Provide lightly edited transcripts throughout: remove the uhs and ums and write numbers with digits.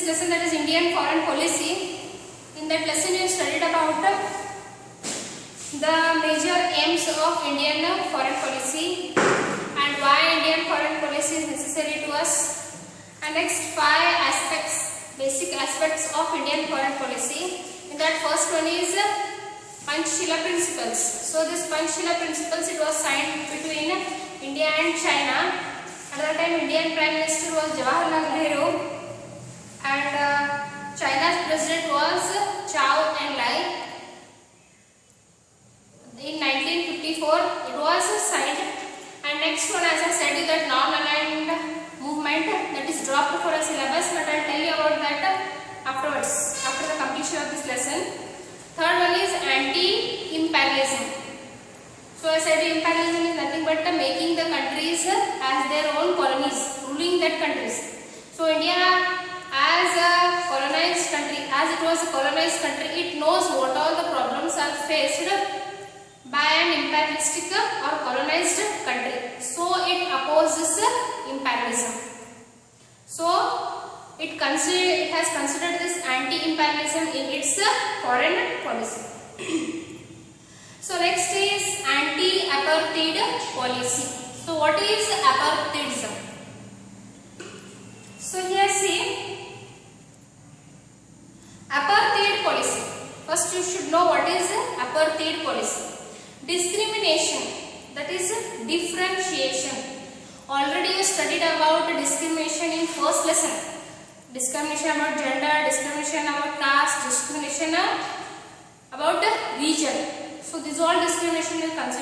this lesson, that is Indian foreign policy. In that lesson you studied about the major aims of Indian foreign policy and why Indian foreign policy is necessary to us, and next 5 aspects, basic aspects of Indian foreign policy. In that first one is Panchshila principles. So this Panchshila principles, it was signed between India and China. At that time Indian Prime Minister was Jawaharlal Nehru and China's president was Zhou Enlai. In 1954 it was signed. And next one, as I said, is that non-aligned movement, that is dropped for a syllabus, but I will tell you about that afterwards, after the completion of this lesson. Third one is anti-imperialism. So I said imperialism is nothing but making the countries as their own colonies, ruling that countries. So India as a colonized country, as it was a colonized country, it knows what all the problems are faced by an imperialistic or colonized country. So it opposes imperialism. So it has considered this anti-imperialism in its foreign policy. So next is anti-apartheid policy. So what is apartheidism? So here see, apartheid policy. First you should know what is apartheid policy. Discrimination, that is differentiation. Already you studied about discrimination in first lesson. Discrimination about gender, discrimination about caste, discrimination about region. So these all discrimination you have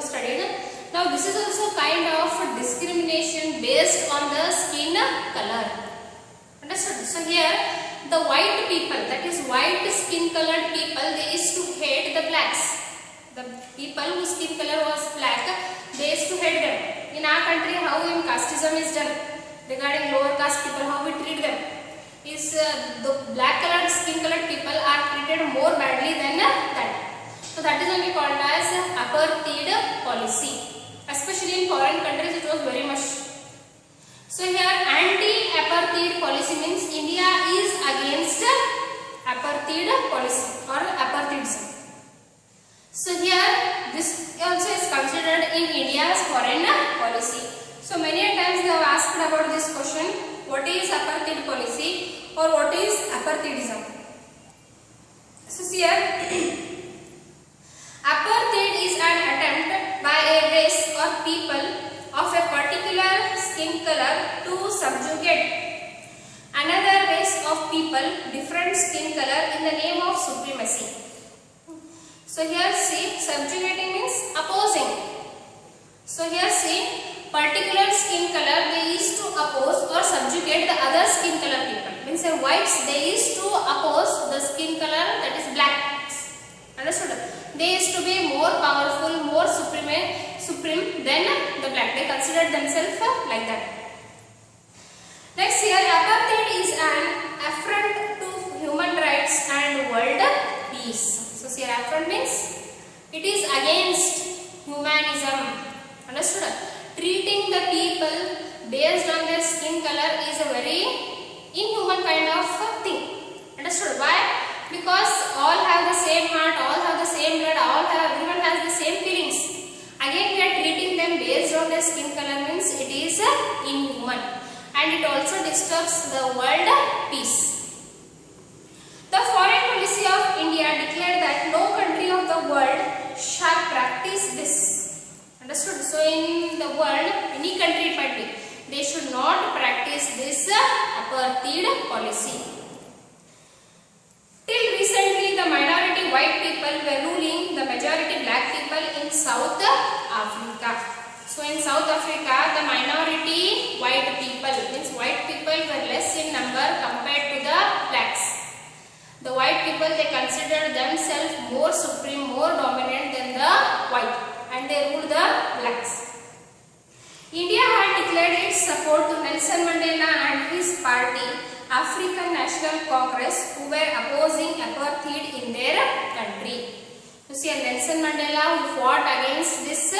studied. Now this is also kind of discrimination based on the skin color. Understood? So here the white people, that is white skin colored people, they used to hate the blacks. The people whose skin color was black, they used to hate them. In our country, how casteism is done regarding lower caste people, how we treat them is the black colored skin colored people are treated more badly than that. So that is only called as apartheid policy. Especially in foreign countries, it was very much. So here anti-apartheid policy means India is against apartheid policy or apartheidism. So here this also is considered in India's foreign policy. So many times they have asked about this question, what is apartheid policy or what is apartheidism? So here apartheid is an attempt by a race or people of a particular skin color to subjugate another race of people different skin color in the name of supremacy. So here see, subjugating means opposing. So here see, particular skin color they used to oppose or subjugate the other skin color people. Means whites, they used to oppose the skin color, that is blacks. Understood? They used to be more powerful, more supreme than the black. They considered themselves like that. Next here, apartheid is an affront to human rights and world peace. So here affront means it is against humanism. Understood? Treating the people based on their skin color is a very inhuman kind of thing. Understood? Why? Because all have the same heart, all have the same blood, everyone has the same feelings. Again we are treating them based on their skin color means it is inhuman, and it also disturbs the world peace. The foreign policy of India declared that no country of the world shall practice this. Understood? So in the world, any country it might be, they should not practice this apartheid policy. Till recently, the minority white people were ruling the majority black people in South Africa. So in South Africa, the minority white people, means white people were less in number compared to the blacks. The white people, they considered themselves more supreme, more dominant than the white, and they ruled the blacks. India had declared its support to Nelson Mandela and his party, African National Congress, who were opposing apartheid in their country. You see, Nelson Mandela, who fought against this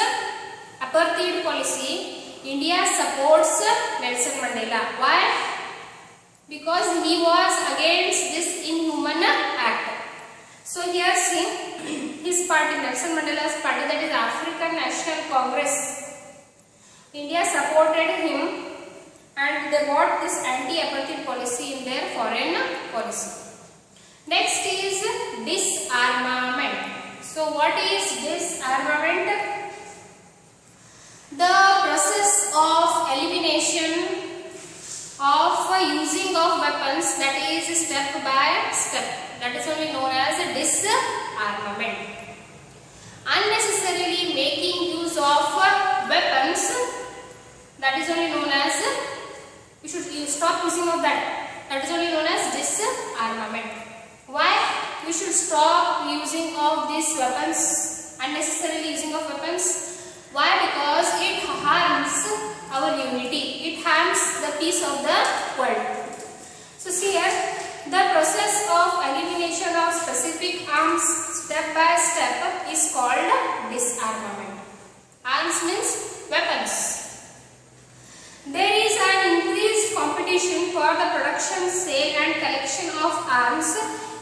apartheid policy, India supports Nelson Mandela. Why? because he was against this inhuman act. So here see his party, Nelson Mandela's party, that is African National Congress, India supported him and they brought this anti-apartheid policy in their foreign policy. Next is disarmament. So what is disarmament? The process of elimination of using of weapons, that is step by step, that is only known as disarmament. Unnecessarily making use of weapons, that is only known as, we should stop using of that is only known as disarmament. Why we should stop using of these weapons, unnecessarily using of weapons? Why? Because it harms our unity, it harms the peace of the world. So see here, the process of elimination of specific arms step by step is called disarmament. Arms means weapons. There is an increased competition for the production, sale and collection of arms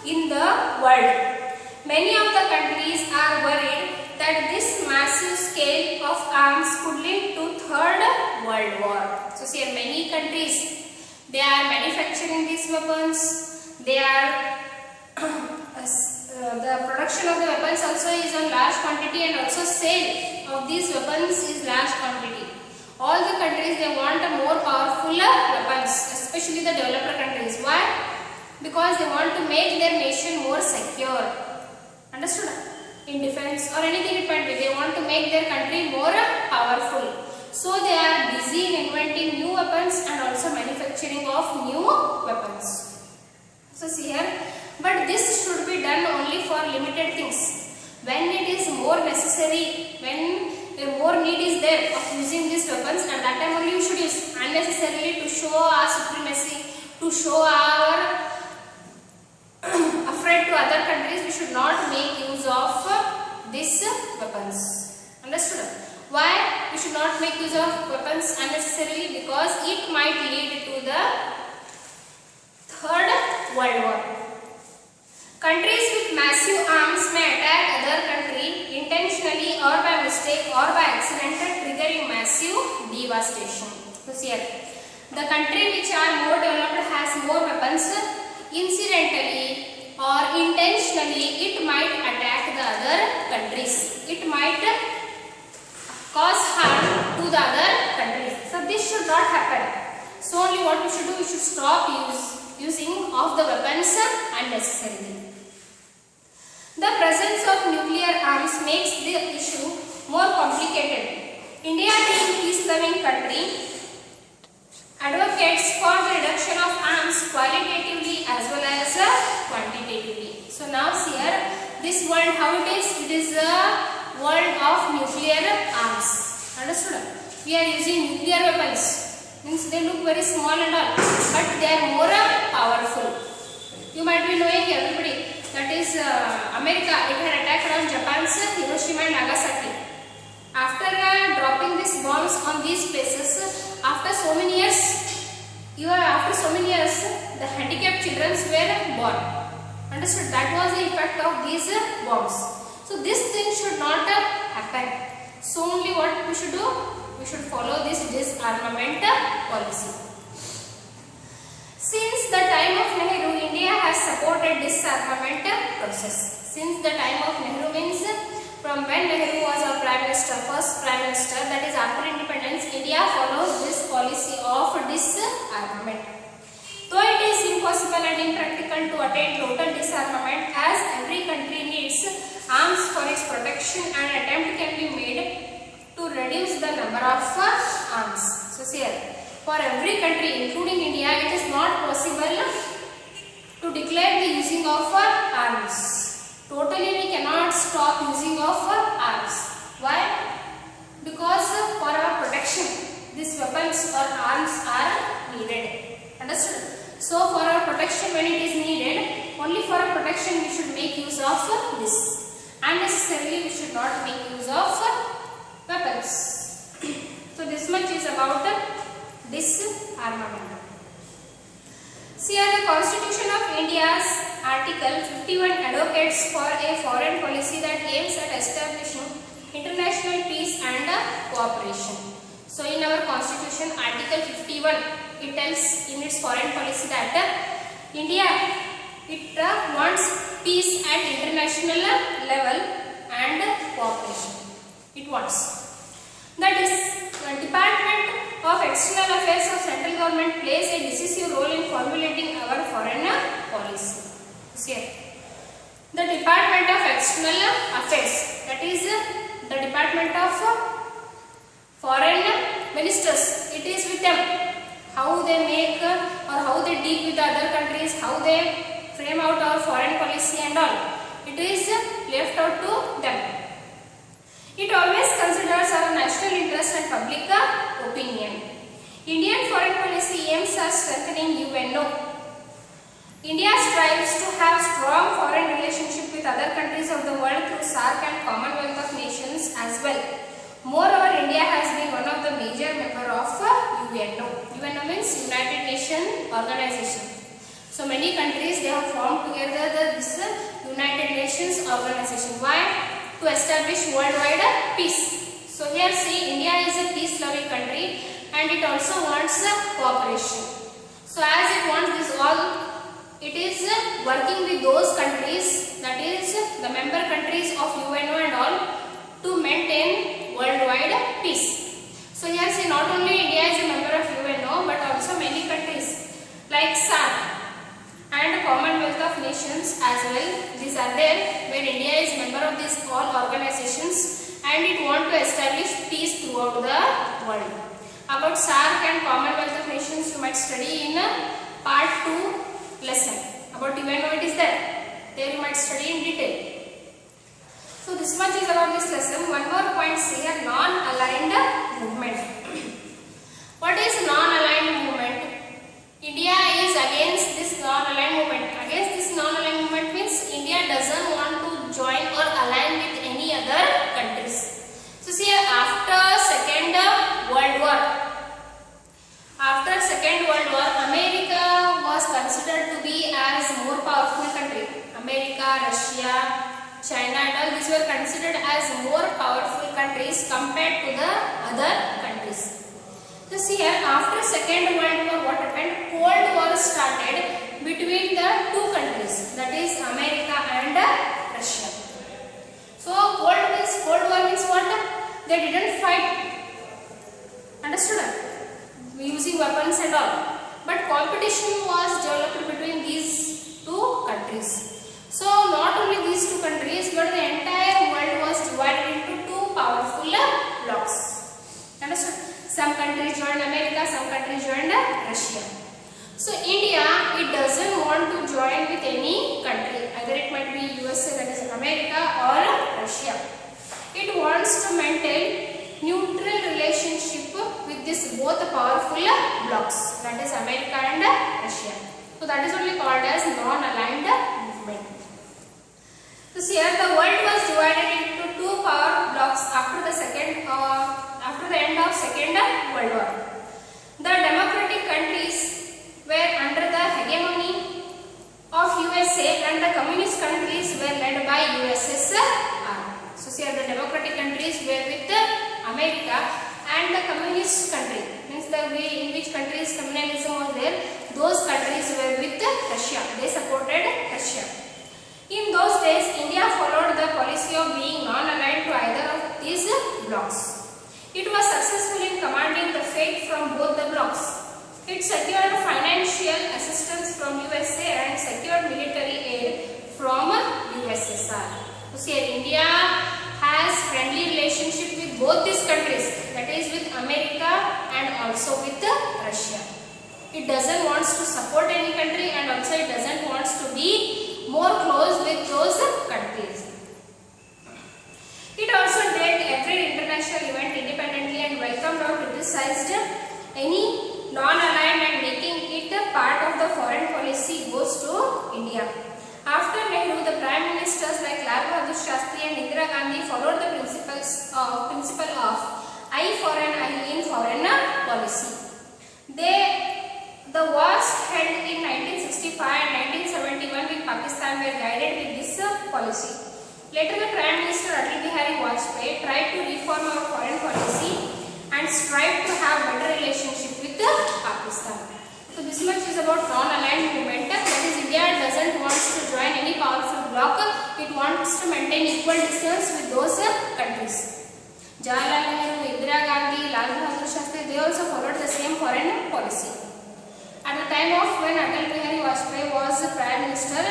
in the world. Many of the countries are worried that this massive scale of arms could lead to Third World War. So see, many countries, they are manufacturing these weapons, they are the production of the weapons also is on large quantity and also sale of these weapons is large quantity. All the countries, they want a more powerful weapons, especially the developer countries. Why? Because they want to make their nation more secure. Understood? In defense or anything it might be, they want to make their country more powerful. So they are busy in inventing new weapons and also manufacturing of new weapons. So see here, but this should be done only for limited things. When it is more necessary, when more need is there of using these weapons, and that time only you should use. Unnecessarily to show our supremacy, to show our afraid to other countries, we should not make use of these weapons. Understood? Why we should not make use of weapons unnecessarily? Because it might lead to the Third World War. Countries with massive arms may attack other country intentionally or by mistake or by accident, triggering massive devastation. So here, the country which are more developed has more weapons. Incidentally or intentionally, it might attack the other countries. It might cause harm to the other countries. So this should not happen. So only what we should do, we should stop using of the weapons unnecessarily. The presence of nuclear arms makes the issue more complicated. India, being a peace-loving country, advocates for the reduction of arms qualitatively as well as quantitatively. So now see here, this world how it is? It is a world of nuclear arms. Understood? We are using nuclear weapons. Means they look very small and all, but they are more powerful. You might be knowing, everybody, that is America, it had attacked on Japan's Hiroshima and Nagasaki. After dropping these bombs on these places, after so many years, the handicapped children were born. Understood? That was the effect of these bombs. So this thing should not happen. So only what we should do? We should follow this disarmament policy. Since the time of Nehru, India has supported disarmament process. Since the time of Nehru means from when Nehru was our Prime Minister, first Prime Minister, that is after independence, India follows this policy of disarmament. Though it is impossible and impractical to attain total disarmament, as every country needs arms for its protection, an attempt can be made to reduce the number of arms. So see here, for every country including India, it is not possible to declare the using of arms. Totally we cannot stop using of arms. Why? Because for our protection, these weapons or arms are needed. Understood? So for our protection, when it is needed, only for our protection we should make use of this. Unnecessarily we should not make use of weapons. So this much is about disarmament. See here the Constitution of India's Article 51 advocates for a foreign policy that aims at establishing international peace and cooperation. So in our Constitution, Article 51, it tells in its foreign policy that India wants peace at international level and cooperation. It wants. That is, the Department of External Affairs of Central Government plays a decisive role in formulating our foreign policy. See, the Department of External Affairs, that is the Department of Foreign Ministers, it is with them. How they make or how they deal with the other countries, how they frame out our foreign policy and all. It is left out to them. It always considers our national interest and public opinion. Indian foreign policy aims at strengthening UNO. India strives to have strong foreign relationship with other countries of the world through SAARC and Commonwealth of Nations as well. Moreover, India has been one of the major members of UNO. UNO means United Nations Organization. So many countries, they have formed together this United Nations Organization. Why? To establish worldwide peace. So here see, India is a peace-loving country and it also wants cooperation. So as it wants this all, it is working with those countries, that is the member countries of UNO and all, to maintain worldwide peace. So here see, not only India is a member of UNO but also many countries like SAARC and Commonwealth of Nations as well. These are there where India is member of these all organizations and it wants to establish peace throughout the world. About SAARC and Commonwealth of Nations you might study in part 2 lesson. About UNO it is there. There you might study in detail. So this much is about this lesson. One more point here, non-aligned movement. What is non-aligned movement? India is against this non-aligned movement. Against this non-aligned movement means India doesn't want to join or align with any other countries. So see, after Second World War, America was considered to be as more powerful country. America, Russia, China and all these were considered as more powerful countries compared to the other countries. So see here, after Second World War, what happened? Cold War started between the two countries, that is America and Russia. So Cold War means what? They didn't fight. Understood? Using weapons and all. But competition was developed between these two countries. So not only these two countries but the entire world was divided into two powerful blocks. Understood? Some countries joined America, some countries joined Russia. So India, it doesn't want to join with any country. Either it might be USA, that is America, or Russia. It wants to maintain neutral relationship with this both powerful blocks, that is America and Russia. So that is only called as non-aligned movement. So here the world was divided into two power blocks after the end of Second World War. The democratic countries were under the hegemony of USA and the communist countries were led by USSR. So here the democratic countries were with America and the communist country, means the way in which countries communalism was there, those countries were with Russia. They supported Russia. In those days, India followed the policy of being non-aligned to either of these blocks. It was successful in commanding the fate from both the blocks. It secured financial assistance from USA and secured military aid from USSR. So see, India has friendly relationship with both these countries, that is with America and also with Russia. It doesn't want to support any country and also it doesn't want to be more close with those countries. It also did every international event independently and welcomed or criticized any non-aligned and making it a part of the foreign policy goes to India. After Nehru, the Prime Ministers like Lal Bahadur Shastri and Indira Gandhi followed the principle of eye for an eye in foreign policy. The wars held in policy. Later, the Prime Minister Atal Bihari Vajpayee tried to reform our foreign policy and strive to have better relationship with Pakistan. So this much is about non-aligned movement. That is, India doesn't want to join any powerful bloc. It wants to maintain equal distance with those countries. Jawaharlal Nehru, Indira Gandhi, Lal Bahadur Shastri, they also followed the same foreign policy. At the time of when Atal Bihari Vajpayee was Prime Minister,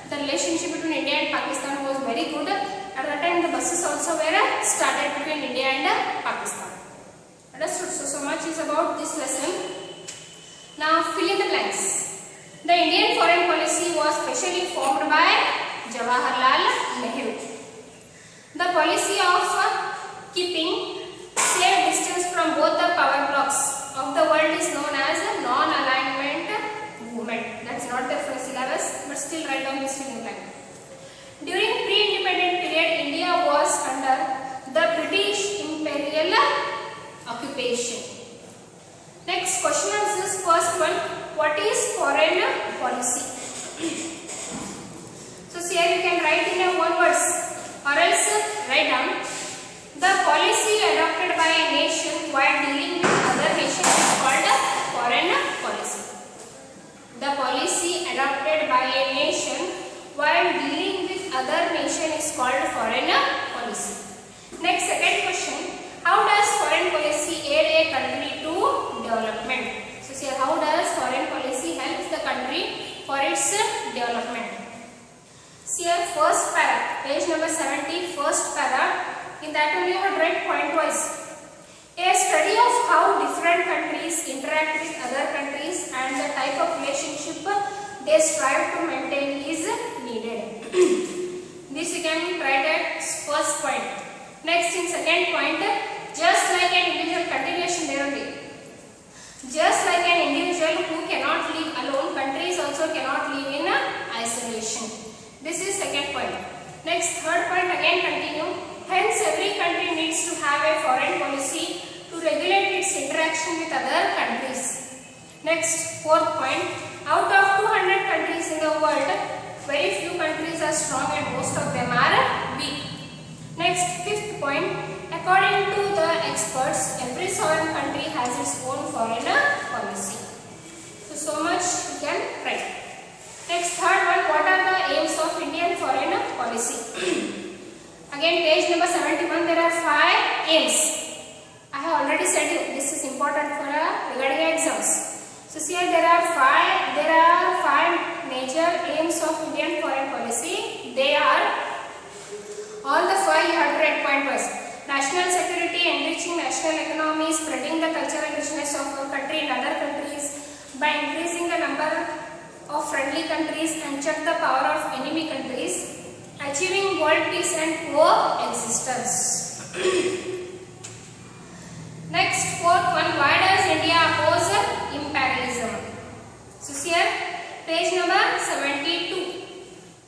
the relationship between India and Pakistan was very good. At that time, the buses also were started between India and Pakistan. Understood? So much is about this lesson. Now, fill in the blanks. The Indian foreign policy was specially formed by Jawaharlal Nehru. The policy of keeping safe distance from both the power blocks of the world is known as non-alignment movement. That's not there for syllabus, but still write down this in the blank. During pre-independent period, India was under the British imperial occupation. Next question is this first one. What is foreign policy? So here you can write in one words or else write down. The policy adopted by a nation while dealing with other nations is called foreign policy. The policy adopted by a nation while dealing with other nation is called foreign policy. Next, second question. How does foreign policy aid a country to development? So here, how does foreign policy helps the country for its development? See here, first para, page number 70, first para. In that only you would write point-wise. A study of how different countries interact with other countries and the type of relationship they strive to maintain is needed. This you can write at first point. Next, in second point, just like an individual, continuation there only. Just like an individual who cannot live alone, countries also cannot live in isolation. This is second point. Next, third point again continue. Hence, every country needs to have a foreign policy to regulate its interaction with other countries. Next, fourth point. Out of 200 countries in the world, very few countries are strong and most of them are weak. Next, fifth point. According to the experts, every sovereign country has its own foreign policy. So much you can write. Next, third one. What are the aims of Indian foreign policy? Again, page number 71, there are 5 aims. I have already said you, this is important for regarding exams. So here there are five major aims of Indian foreign policy. They are, all the 5 you have to write point-wise. National security, enriching national economy, spreading the cultural richness of our country in other countries by increasing the number of friendly countries and check the power of enemy countries. Achieving world peace and coexistence. Next, fourth one. Why does India oppose imperialism? So here, page number 72.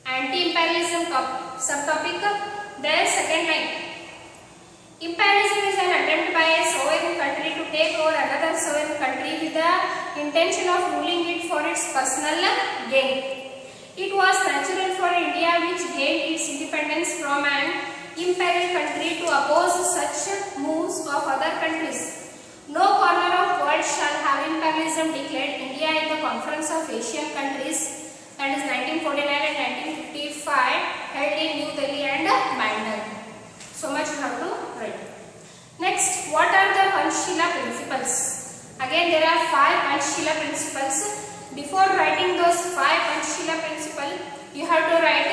Anti-imperialism subtopic. There, second line. Imperialism is an attempt by a sovereign country to take over another sovereign country with the intention of ruling it for its personal gain. It was natural for India, which gained its independence from an imperial country, to oppose such moves of other countries. No corner of world shall have imperialism, declared India in the Conference of Asian Countries, that is 1949 and 1955, held in New Delhi and Bandar. So much you have to write. Next, what are the Panchshila principles? Again, there are 5 Panchshila principles. Before writing those 5 Panchshila principles, you have to write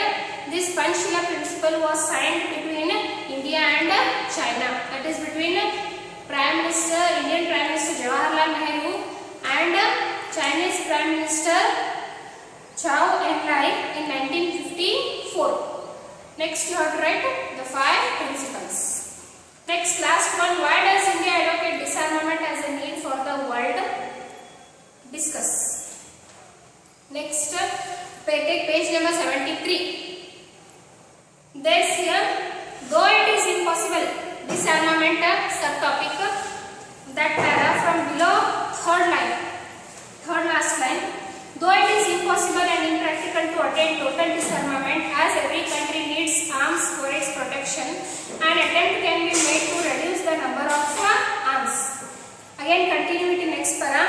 this Panchshila principle was signed between India and China. That is between Indian Prime Minister Jawaharlal Nehru and Chinese Prime Minister Zhou Enlai in 1954. Next, you have to write the 5 principles. Next, last one. Why does India advocate disarmament as a need for the world? Discuss. Next, take page number 73. This here, though it is impossible, disarmament subtopic, that para from below, third last line. Though it is impossible impossible and impractical to attain total disarmament as every country needs arms for its protection. An attempt can be made to reduce the number of arms. Again continue it in next para.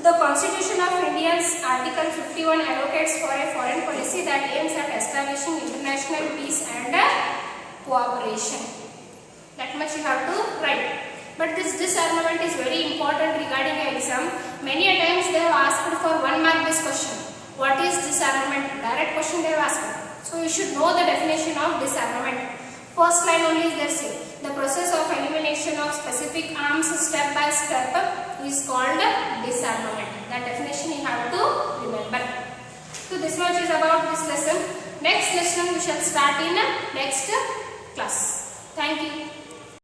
The Constitution of India's Article 51 advocates for a foreign policy that aims at establishing international peace and cooperation. That much you have to write. But this disarmament is very important regarding an exam. Many a times they have asked for 1 mark this question. What is disarmament? Direct question they have asked. So you should know the definition of disarmament. First line only is there, say the process of elimination of specific arms step by step is called disarmament. That definition you have to remember. So this much is about this lesson. Next lesson we shall start in next class. Thank you.